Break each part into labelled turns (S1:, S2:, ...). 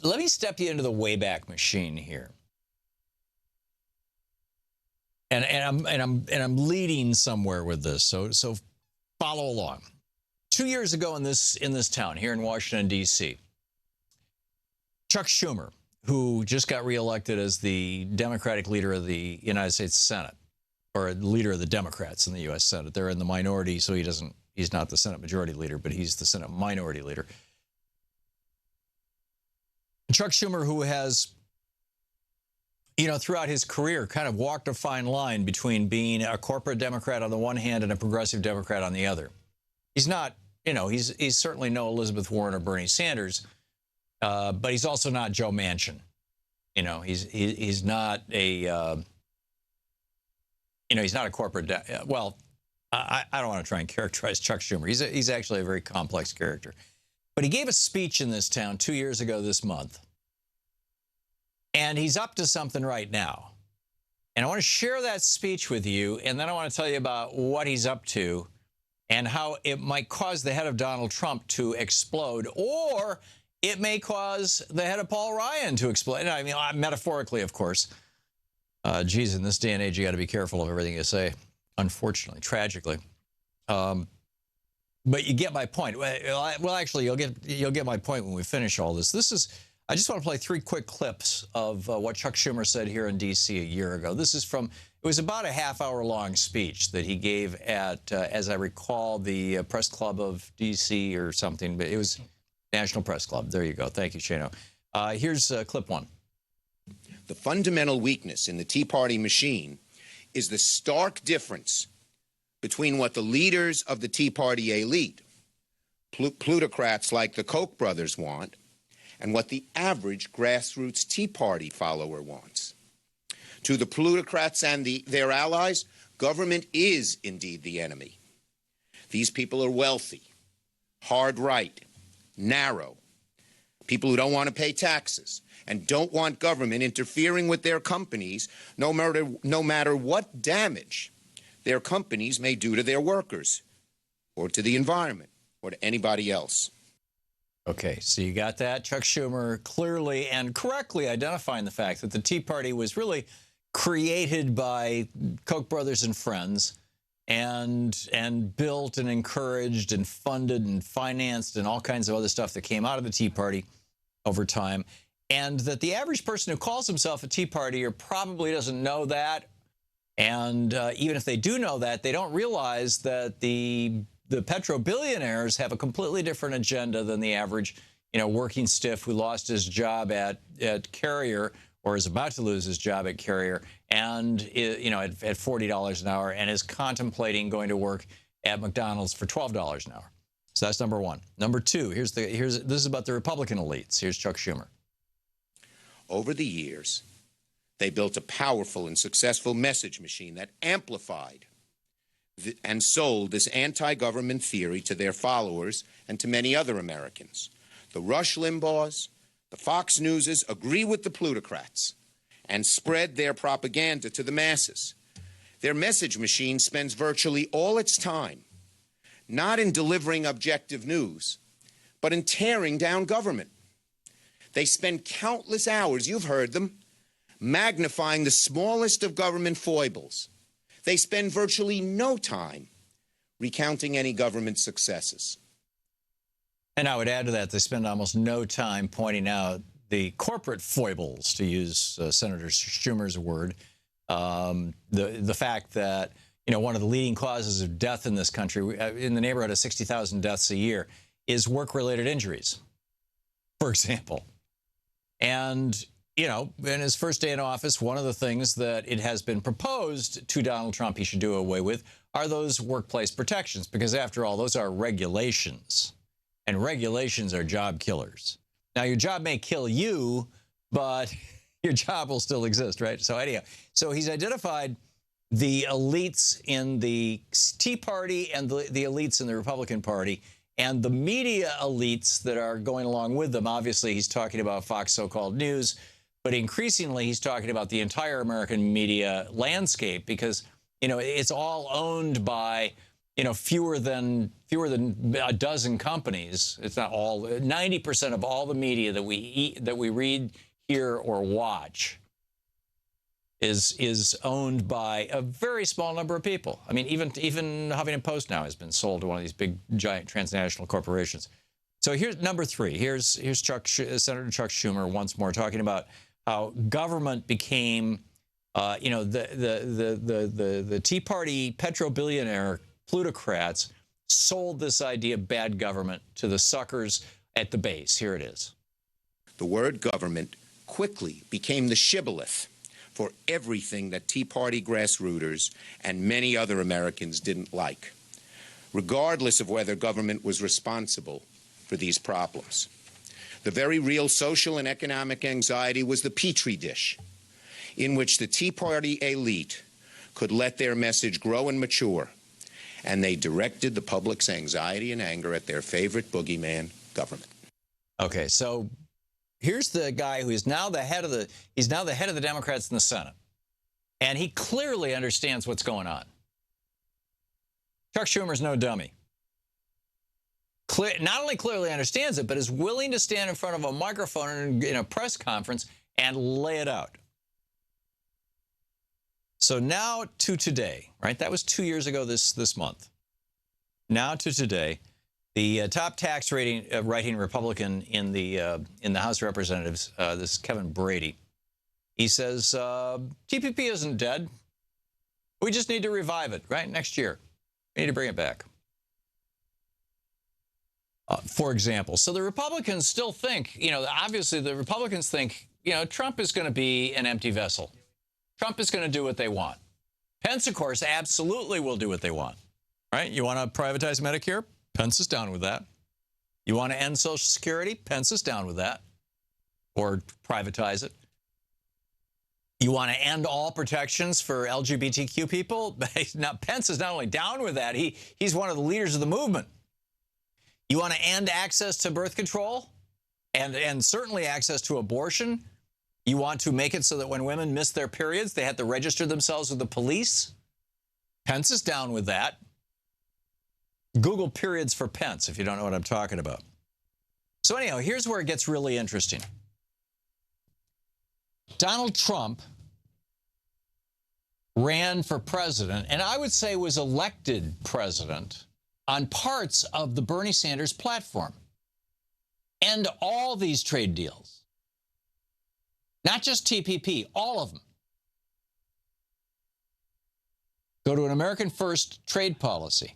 S1: let me step you into the Wayback Machine here. And I'm leading somewhere with this, so follow along. 2 years ago in this town here in Washington, D.C., Chuck Schumer, who just got reelected as the Democratic leader of the United States Senate, or leader of the Democrats in the U.S. Senate. They're in the minority, so he's not the Senate majority leader, but he's the Senate minority leader. Chuck Schumer, who has, throughout his career, kind of walked a fine line between being a corporate Democrat on the one hand and a progressive Democrat on the other. He's not, he's certainly no Elizabeth Warren or Bernie Sanders, but he's also not Joe Manchin. He's not a, he's not a corporate. I don't want to try and characterize Chuck Schumer. He's actually a very complex character. But he gave a speech in this town 2 years ago this month. And he's up to something right now. And I want to share that speech with you, and then I want to tell you about what he's up to and how it might cause the head of Donald Trump to explode, or it may cause the head of Paul Ryan to explode. I mean, metaphorically, of course. Geez, in this day and age, you got to be careful of everything you say, unfortunately, tragically. But you get my point. Well, actually, you'll get my point when we finish all this. I just want to play 3 quick clips of what Chuck Schumer said here in D.C. a year ago. This is it was about a half-hour-long speech that he gave at, as I recall, the Press Club of D.C. or something, but it was National Press Club. There you go. Thank you, Shano. Here's clip 1.
S2: The fundamental weakness in the Tea Party machine is the stark difference between what the leaders of the Tea Party elite, plutocrats like the Koch brothers, want, and what the average grassroots Tea Party follower wants. To the plutocrats and their allies, government is indeed the enemy. These people are wealthy, hard-right, narrow, people who don't want to pay taxes and don't want government interfering with their companies, no matter what damage their companies may do to their workers or to the environment or to anybody else.
S1: Okay, so you got that? Chuck Schumer clearly and correctly identifying the fact that the Tea Party was really created by Koch brothers and friends and built and encouraged and funded and financed and all kinds of other stuff that came out of the Tea Party over time, and that the average person who calls himself a Tea Partier probably doesn't know that. And even if they do know that, they don't realize that the petro-billionaires have a completely different agenda than the average, working stiff who lost his job at Carrier or is about to lose his job at Carrier and, at $40 an hour and is contemplating going to work at McDonald's for $12 an hour. So that's number 1. Number 2, this is about the Republican elites. Here's Chuck Schumer.
S2: Over the years, they built a powerful and successful message machine that amplified and sold this anti-government theory to their followers and to many other Americans. The Rush Limbaughs, the Fox Newses agree with the plutocrats and spread their propaganda to the masses. Their message machine spends virtually all its time not in delivering objective news, but in tearing down government. They spend countless hours, you've heard them, magnifying the smallest of government foibles. They spend virtually no time recounting any government successes.
S1: And I would add to that, they spend almost no time pointing out the corporate foibles, to use Senator Schumer's word. The fact that, one of the leading causes of death in this country, in the neighborhood of 60,000 deaths a year, is work-related injuries, for example. And, in his first day in office, one of the things that it has been proposed to Donald Trump he should do away with are those workplace protections, because after all, those are regulations, and regulations are job killers. Now, your job may kill you, but your job will still exist, right? So anyhow, he's identified the elites in the Tea Party and the elites in the Republican Party and the media elites that are going along with them. Obviously, he's talking about Fox so-called News, but increasingly he's talking about the entire American media landscape because, it's all owned by fewer than a dozen companies. It's not all. 90% of all the media that we eat, that we read, hear, or watch is owned by a very small number of people. I mean, even Huffington Post now has been sold to one of these big, giant transnational corporations. So here's number 3. Here's Senator Chuck Schumer once more talking about how government became, the Tea Party petro-billionaire plutocrats sold this idea of bad government to the suckers at the base. Here it is.
S2: The word government quickly became the shibboleth for everything that Tea Party grassrooters and many other Americans didn't like, regardless of whether government was responsible for these problems. The very real social and economic anxiety was the petri dish in which the Tea Party elite could let their message grow and mature, and they directed the public's anxiety and anger at their favorite boogeyman, government.
S1: Okay, so here's the guy who is now the head of the Democrats in the Senate, and he clearly understands what's going on. Chuck Schumer's no dummy. Not only clearly understands it, but is willing to stand in front of a microphone in a press conference and lay it out. So now to today, right? That was 2 years ago this month. Now to today, the top tax writing Republican in the House of Representatives, this is Kevin Brady. He says TPP isn't dead. We just need to revive it, right? Next year, we need to bring it back. For example, so the Republicans still think, obviously the Republicans think, Trump is going to be an empty vessel. Trump is going to do what they want. Pence, of course, absolutely will do what they want, right? You want to privatize Medicare? Pence is down with that. You want to end Social Security? Pence is down with that, or privatize it. You want to end all protections for LGBTQ people? Now, Pence is not only down with that, he's one of the leaders of the movement. You want to end access to birth control and certainly access to abortion? You want to make it so that when women miss their periods, they have to register themselves with the police? Pence is down with that. Google periods for Pence if you don't know what I'm talking about. So anyhow, here's where it gets really interesting. Donald Trump ran for president, and I would say was elected president on parts of the Bernie Sanders platform. End all these trade deals. Not just TPP, all of them. Go to an American first trade policy.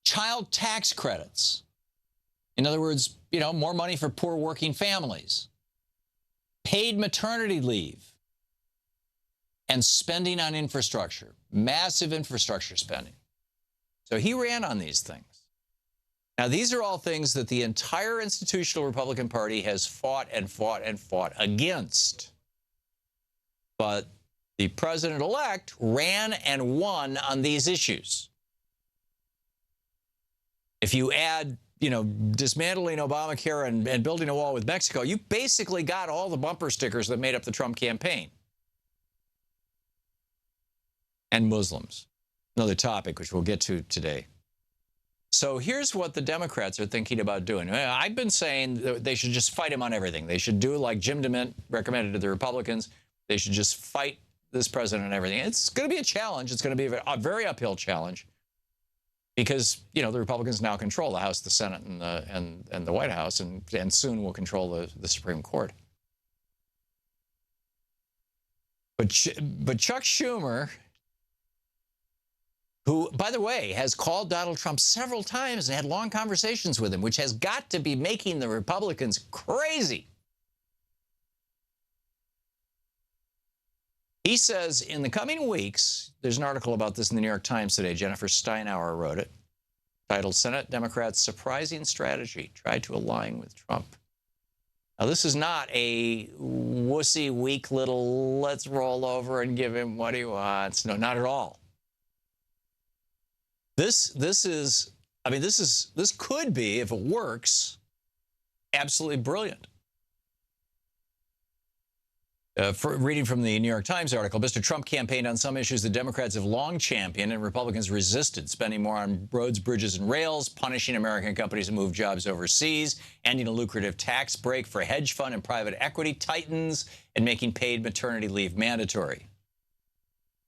S1: Child tax credits. In other words, more money for poor working families. Paid maternity leave. And spending on infrastructure. Massive infrastructure spending. So he ran on these things. Now, these are all things that the entire institutional Republican Party has fought and fought and fought against. But the president-elect ran and won on these issues. If you add, dismantling Obamacare and building a wall with Mexico, you basically got all the bumper stickers that made up the Trump campaign. And Muslims. Another topic which we'll get to today. So here's what the Democrats are thinking about doing. I've been saying that they should just fight him on everything. They should do like Jim DeMint recommended to the Republicans. They should just fight this president on everything. It's going to be a challenge. It's going to be a very uphill challenge because, the Republicans now control the House, the Senate, and the White House, and soon will control the Supreme Court. But Chuck Schumer, who, by the way, has called Donald Trump several times and had long conversations with him, which has got to be making the Republicans crazy. He says in the coming weeks, there's an article about this in the New York Times today. Jennifer Steinauer wrote it, titled Senate Democrats' Surprising Strategy Tried to Align with Trump. Now, this is not a wussy, weak little, let's roll over and give him what he wants. No, not at all. This could be, if it works, absolutely brilliant. Reading from the New York Times article, Mr. Trump campaigned on some issues the Democrats have long championed and Republicans resisted, spending more on roads, bridges, and rails, punishing American companies that move jobs overseas, ending a lucrative tax break for hedge fund and private equity titans, and making paid maternity leave mandatory.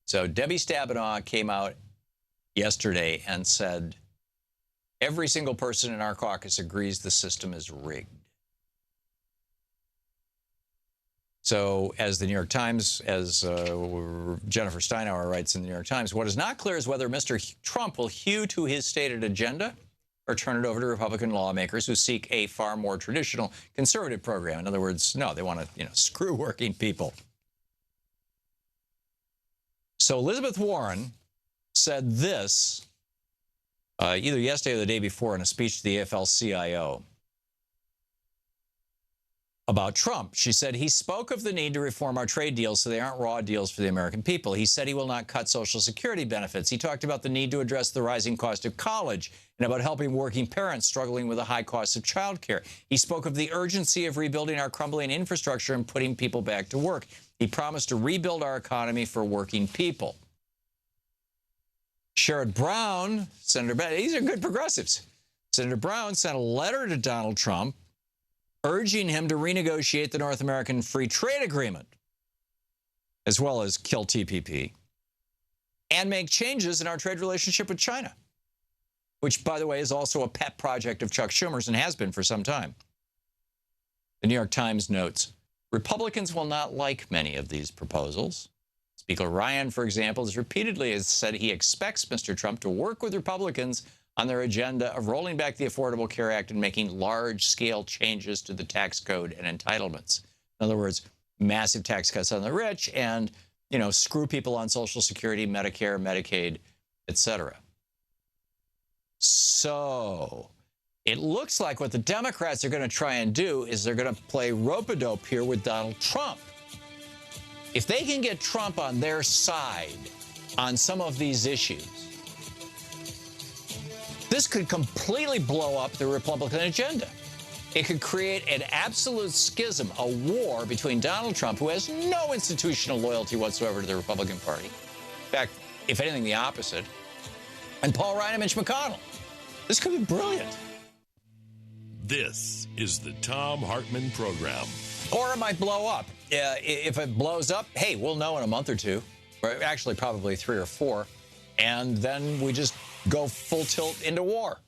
S1: So Debbie Stabenow came out yesterday and said, every single person in our caucus agrees the system is rigged. So as the New York Times, as Jennifer Steinauer writes in the New York Times, what is not clear is whether Mr. Trump will hew to his stated agenda or turn it over to Republican lawmakers who seek a far more traditional conservative program. In other words, no, they want to, screw working people. So Elizabeth Warren said this either yesterday or the day before in a speech to the AFL-CIO. About Trump. She said, he spoke of the need to reform our trade deals so they aren't raw deals for the American people. He said he will not cut Social Security benefits. He talked about the need to address the rising cost of college and about helping working parents struggling with the high cost of childcare. He spoke of the urgency of rebuilding our crumbling infrastructure and putting people back to work. He promised to rebuild our economy for working people. Sherrod Brown, these are good progressives. Senator Brown sent a letter to Donald Trump urging him to renegotiate the North American Free Trade Agreement, as well as kill TPP, and make changes in our trade relationship with China, which, by the way, is also a pet project of Chuck Schumer's and has been for some time. The New York Times notes, Republicans will not like many of these proposals. Speaker Ryan, for example, has repeatedly said he expects Mr. Trump to work with Republicans on their agenda of rolling back the Affordable Care Act and making large-scale changes to the tax code and entitlements. In other words, massive tax cuts on the rich and, screw people on Social Security, Medicare, Medicaid, etc. So it looks like what the Democrats are going to try and do is they're going to play rope-a-dope here with Donald Trump. If they can get Trump on their side on some of these issues, this could completely blow up the Republican agenda. It could create an absolute schism, a war between Donald Trump, who has no institutional loyalty whatsoever to the Republican Party. In fact, if anything, the opposite. And Paul Ryan and Mitch McConnell. This could be brilliant.
S3: This is the Thom Hartmann Program.
S1: Or it might blow up. If it blows up, hey, we'll know in a month or two, or actually probably 3 or 4, and then we just go full tilt into war.